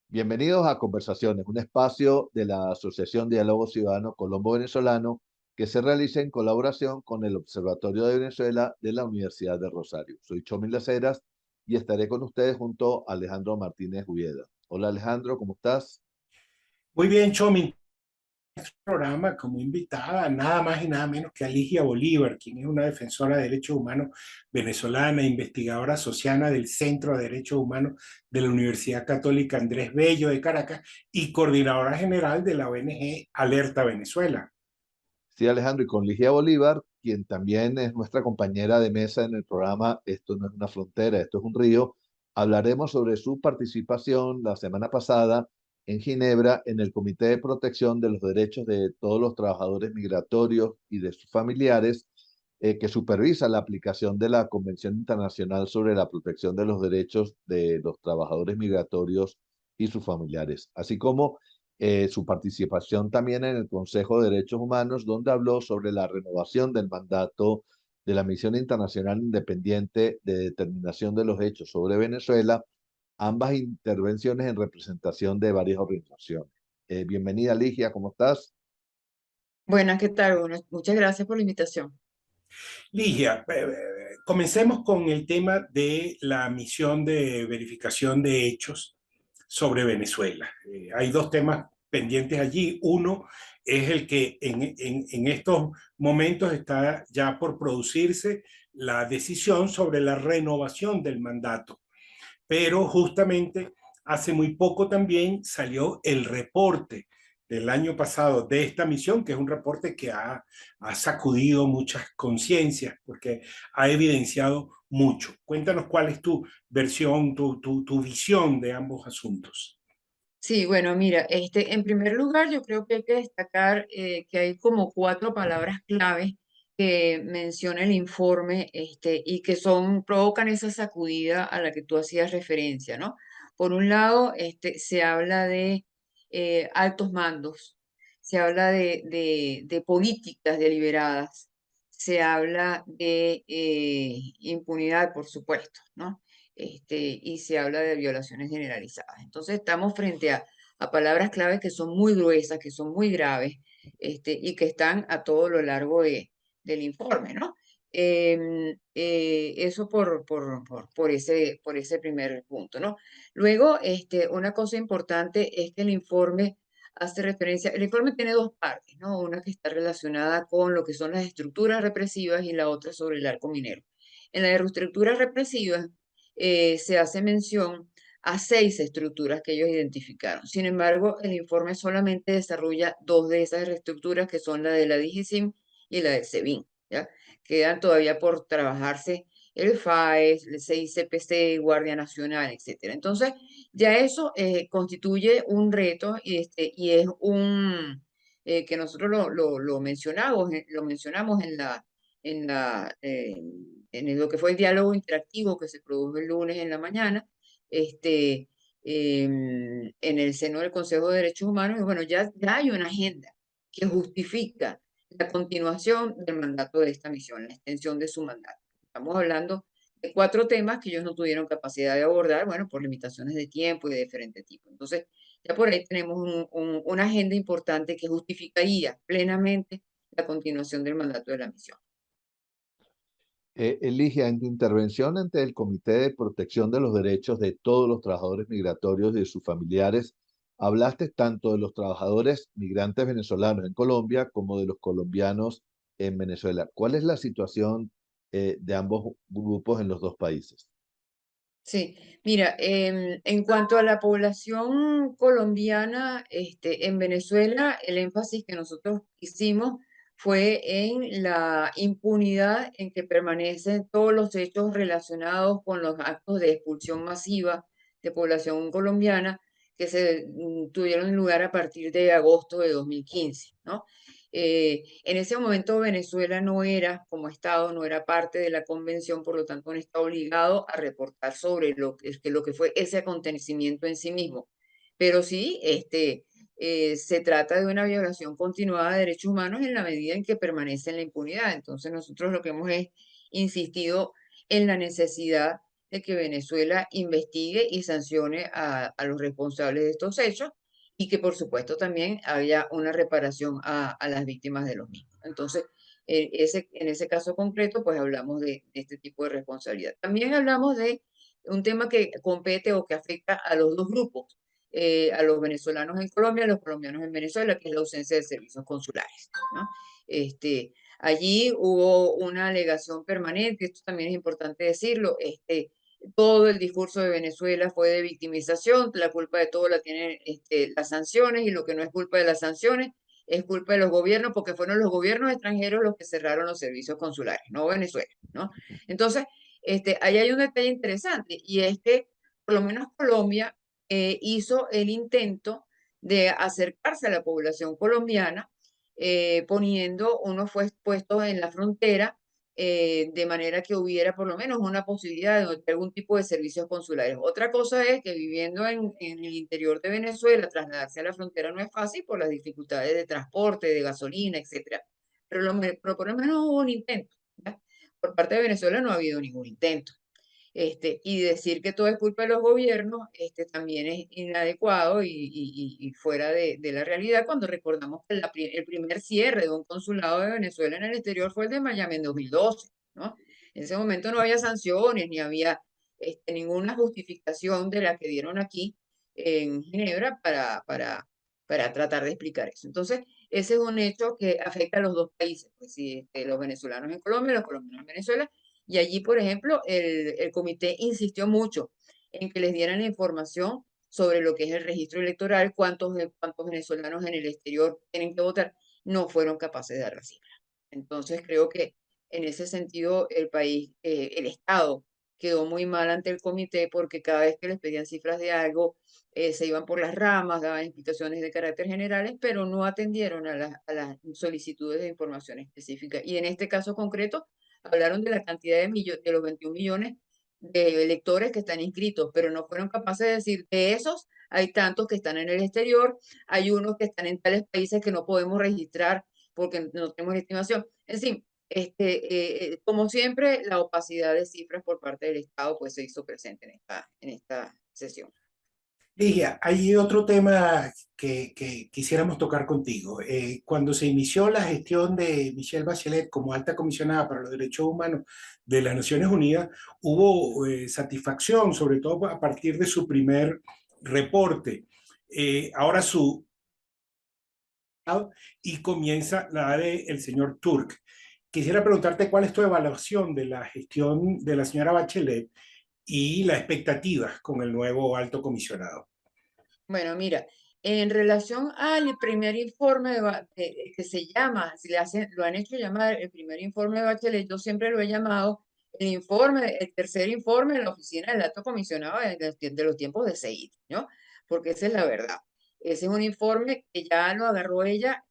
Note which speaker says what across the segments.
Speaker 1: Bienvenidos a Conversaciones, un espacio de la Asociación Diálogo Ciudadano Colombo-Venezolano que se realiza en colaboración con el Observatorio de Venezuela de la Universidad de Rosario. Soy Chomil Las Heras y estaré con ustedes junto a Alejandro Martínez Ubieda. Hola Alejandro, ¿cómo estás?
Speaker 2: Muy bien, Chomin, programa como invitada nada más y nada menos que a Ligia Bolívar, quien es una defensora de derechos humanos venezolana, investigadora asociada del Centro de Derechos Humanos de la Universidad Católica Andrés Bello de Caracas y coordinadora general de la ONG Alerta Venezuela.
Speaker 1: Sí, Alejandro, y con Ligia Bolívar, quien también es nuestra compañera de mesa en el programa Esto no es una frontera, esto es un río, hablaremos sobre su participación la semana pasada en Ginebra en el Comité de Protección de los Derechos de todos los trabajadores migratorios y de sus familiares, que supervisa la aplicación de la Convención Internacional sobre la Protección de los Derechos de los Trabajadores Migratorios y sus familiares, así como su participación también en el Consejo de Derechos Humanos, donde habló sobre la renovación del mandato de la Misión Internacional Independiente de Determinación de los Hechos sobre Venezuela, ambas intervenciones en representación de varias organizaciones. Bienvenida, Ligia, ¿cómo estás?
Speaker 3: Buenas, ¿qué tal? Bueno, muchas gracias por la invitación.
Speaker 2: Ligia, comencemos con el tema de la misión de verificación de hechos sobre Venezuela. Hay dos temas pendientes allí. Uno es el que en estos momentos está ya por producirse la decisión sobre la renovación del mandato, pero justamente hace muy poco también salió el reporte del año pasado de esta misión, que es un reporte que ha sacudido muchas conciencias porque ha evidenciado mucho. Cuéntanos cuál es tu versión, tu visión de ambos asuntos.
Speaker 3: Sí, bueno, mira, en primer lugar, yo creo que hay que destacar que hay como cuatro palabras clave que menciona el informe, y que provocan esa sacudida a la que tú hacías referencia, ¿no? Por un lado, se habla de altos mandos, se habla de políticas deliberadas, se habla de impunidad, por supuesto, ¿no? Y se habla de violaciones generalizadas. Entonces estamos frente a palabras claves que son muy gruesas, que son muy graves, y que están a todo lo largo del informe, ¿no? Eso por ese primer punto, ¿no? Luego, una cosa importante es que el informe tiene dos partes, ¿no? Una que está relacionada con lo que son las estructuras represivas y la otra sobre el arco minero. En la estructura represiva se hace mención a 6 estructuras que ellos identificaron. Sin embargo, el informe solamente desarrolla dos de esas estructuras, que son la de la DIGISIM y la del SEBIN, ¿ya? Quedan todavía por trabajarse el FAES, el CICPC, Guardia Nacional, etcétera. Entonces, ya eso constituye un reto y es que nosotros lo mencionamos en lo que fue el diálogo interactivo que se produjo el lunes en la mañana, en el seno del Consejo de Derechos Humanos. Y bueno, ya hay una agenda que justifica la continuación del mandato de esta misión, la extensión de su mandato. Estamos hablando de 4 temas que ellos no tuvieron capacidad de abordar, bueno, por limitaciones de tiempo y de diferente tipo. Entonces, ya por ahí tenemos una agenda importante que justificaría plenamente la continuación del mandato de la misión.
Speaker 1: Ligia, en tu intervención ante el Comité de Protección de los Derechos de todos los trabajadores migratorios y de sus familiares, hablaste tanto de los trabajadores migrantes venezolanos en Colombia como de los colombianos en Venezuela. ¿Cuál es la situación de ambos grupos en los dos países?
Speaker 3: Sí, mira, en cuanto a la población colombiana, en Venezuela, el énfasis que nosotros hicimos fue en la impunidad en que permanecen todos los hechos relacionados con los actos de expulsión masiva de población colombiana que tuvieron lugar a partir de agosto de 2015, ¿no? En ese momento Venezuela no era, como Estado, no era parte de la convención, por lo tanto no está obligado a reportar sobre lo que fue ese acontecimiento en sí mismo. Pero sí, se trata de una violación continuada de derechos humanos en la medida en que permanece en la impunidad. Entonces nosotros lo que hemos es insistido en la necesidad de que Venezuela investigue y sancione a los responsables de estos hechos y que por supuesto también haya una reparación a las víctimas de los mismos. Entonces, en ese caso concreto, pues hablamos de este tipo de responsabilidad. También hablamos de un tema que compete o que afecta a los dos grupos, a los venezolanos en Colombia y a los colombianos en Venezuela, que es la ausencia de servicios consulares, ¿no? Allí hubo una alegación permanente, esto también es importante decirlo, todo el discurso de Venezuela fue de victimización, la culpa de todo la tienen las sanciones y lo que no es culpa de las sanciones es culpa de los gobiernos porque fueron los gobiernos extranjeros los que cerraron los servicios consulares, no Venezuela, ¿no? Entonces, ahí hay un detalle interesante y es que por lo menos Colombia hizo el intento de acercarse a la población colombiana poniendo unos puestos en la frontera de manera que hubiera por lo menos una posibilidad de algún tipo de servicios consulares. Otra cosa es que viviendo en el interior de Venezuela, trasladarse a la frontera no es fácil por las dificultades de transporte, de gasolina, etcétera. Pero por lo menos hubo un intento. ¿Ya? Por parte de Venezuela no ha habido ningún intento. Y decir que todo es culpa de los gobiernos, también es inadecuado y fuera de la realidad cuando recordamos que el primer cierre de un consulado de Venezuela en el exterior fue el de Miami en 2012, ¿no? En ese momento no había sanciones ni había ninguna justificación de la que dieron aquí en Ginebra para tratar de explicar eso. Entonces, ese es un hecho que afecta a los dos países, pues sí, los venezolanos en Colombia, los colombianos en Venezuela, y allí, por ejemplo, el comité insistió mucho en que les dieran la información sobre lo que es el registro electoral, cuántos venezolanos en el exterior tienen que votar. No fueron capaces de dar la cifra. Entonces, creo que en ese sentido el país, el Estado, quedó muy mal ante el comité porque cada vez que les pedían cifras de algo, se iban por las ramas, daban explicaciones de carácter generales, pero no atendieron a las solicitudes de información específica. Y en este caso concreto, hablaron de la cantidad de los 21 millones de electores que están inscritos, pero no fueron capaces de decir, de esos hay tantos que están en el exterior, hay unos que están en tales países que no podemos registrar porque no tenemos estimación. En fin, como siempre, la opacidad de cifras por parte del Estado pues se hizo presente en esta sesión.
Speaker 2: Ligia, hay otro tema que quisiéramos tocar contigo. Cuando se inició la gestión de Michelle Bachelet como alta comisionada para los derechos humanos de las Naciones Unidas, hubo satisfacción, sobre todo a partir de su primer reporte. Ahora y comienza la del señor Turk. Quisiera preguntarte cuál es tu evaluación de la gestión de la señora Bachelet y las expectativas con el nuevo alto comisionado.
Speaker 3: Bueno, mira, en relación al primer informe que se llama, si lo han hecho llamar el primer informe de Bachelet, yo siempre lo he llamado el tercer informe de la oficina del alto comisionado de los tiempos de Seid, ¿no? Porque esa es la verdad. Ese es un informe que ya lo agarró ella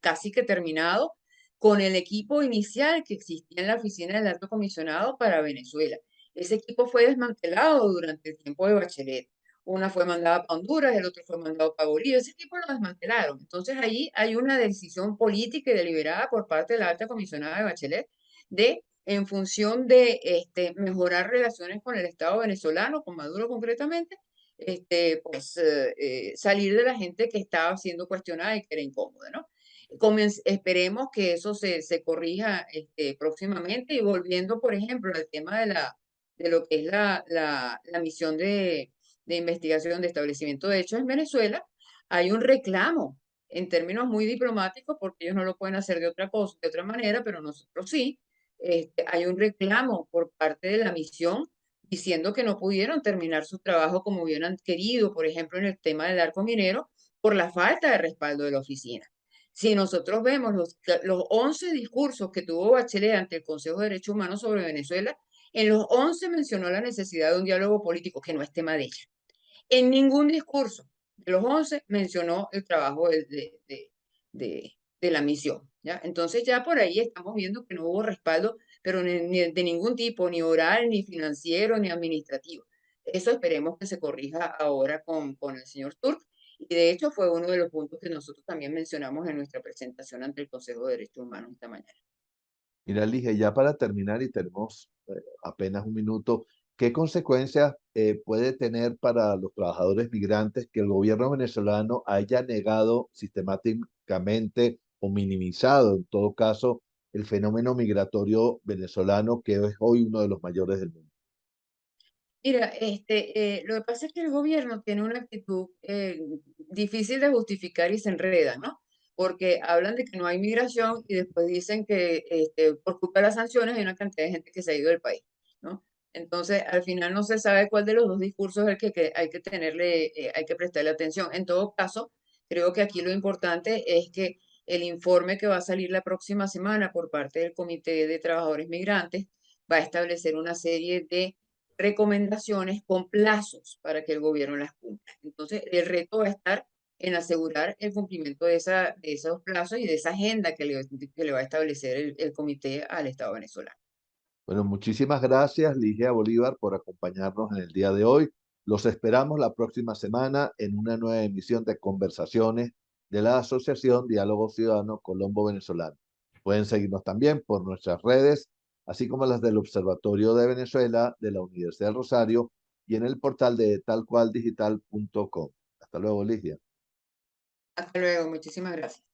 Speaker 3: casi que terminado con el equipo inicial que existía en la oficina del alto comisionado para Venezuela. Ese equipo fue desmantelado durante el tiempo de Bachelet. Una fue mandada para Honduras, el otro fue mandado para Bolivia, ese tipo lo desmantelaron. Entonces ahí hay una decisión política y deliberada por parte de la alta comisionada de Bachelet de, en función de mejorar relaciones con el Estado venezolano, con Maduro concretamente, salir de la gente que estaba siendo cuestionada y que era incómoda, ¿no? Esperemos que eso se corrija próximamente y volviendo, por ejemplo, al tema de lo que es la misión de investigación de establecimiento de hechos en Venezuela, hay un reclamo en términos muy diplomáticos, porque ellos no lo pueden hacer de otra cosa, de otra manera, pero nosotros sí. Hay un reclamo por parte de la misión diciendo que no pudieron terminar su trabajo como hubieran querido, por ejemplo, en el tema del arco minero, por la falta de respaldo de la oficina. Si nosotros vemos los 11 discursos que tuvo Bachelet ante el Consejo de Derechos Humanos sobre Venezuela, en los 11 mencionó la necesidad de un diálogo político, que no es tema de ella. En ningún discurso de los 11 mencionó el trabajo de la misión, ¿ya? Entonces ya por ahí estamos viendo que no hubo respaldo, pero ni de ningún tipo, ni oral, ni financiero, ni administrativo. Eso esperemos que se corrija ahora con el señor Turk. Y de hecho fue uno de los puntos que nosotros también mencionamos en nuestra presentación ante el Consejo de Derechos Humanos esta mañana.
Speaker 1: Mira, Ligia, ya para terminar y tenemos apenas un minuto, ¿qué consecuencias puede tener para los trabajadores migrantes que el gobierno venezolano haya negado sistemáticamente o minimizado, en todo caso, el fenómeno migratorio venezolano, que es hoy uno de los mayores del mundo?
Speaker 3: Mira, lo que pasa es que el gobierno tiene una actitud difícil de justificar y se enreda, ¿no? Porque hablan de que no hay migración y después dicen que por culpa de las sanciones hay una cantidad de gente que se ha ido del país, ¿no? Entonces, al final no se sabe cuál de los dos discursos es el que hay que tenerle, hay que prestarle atención. En todo caso, creo que aquí lo importante es que el informe que va a salir la próxima semana por parte del Comité de Trabajadores Migrantes va a establecer una serie de recomendaciones con plazos para que el gobierno las cumpla. Entonces, el reto va a estar en asegurar el cumplimiento de esos plazos y de esa agenda que le va a establecer el comité al Estado venezolano.
Speaker 1: Bueno, muchísimas gracias, Ligia Bolívar, por acompañarnos en el día de hoy. Los esperamos la próxima semana en una nueva emisión de Conversaciones de la Asociación Diálogo Ciudadano Colombo Venezolano. Pueden seguirnos también por nuestras redes, así como las del Observatorio de Venezuela de la Universidad del Rosario y en el portal de talcualdigital.com. Hasta luego, Ligia.
Speaker 3: Hasta luego, muchísimas gracias.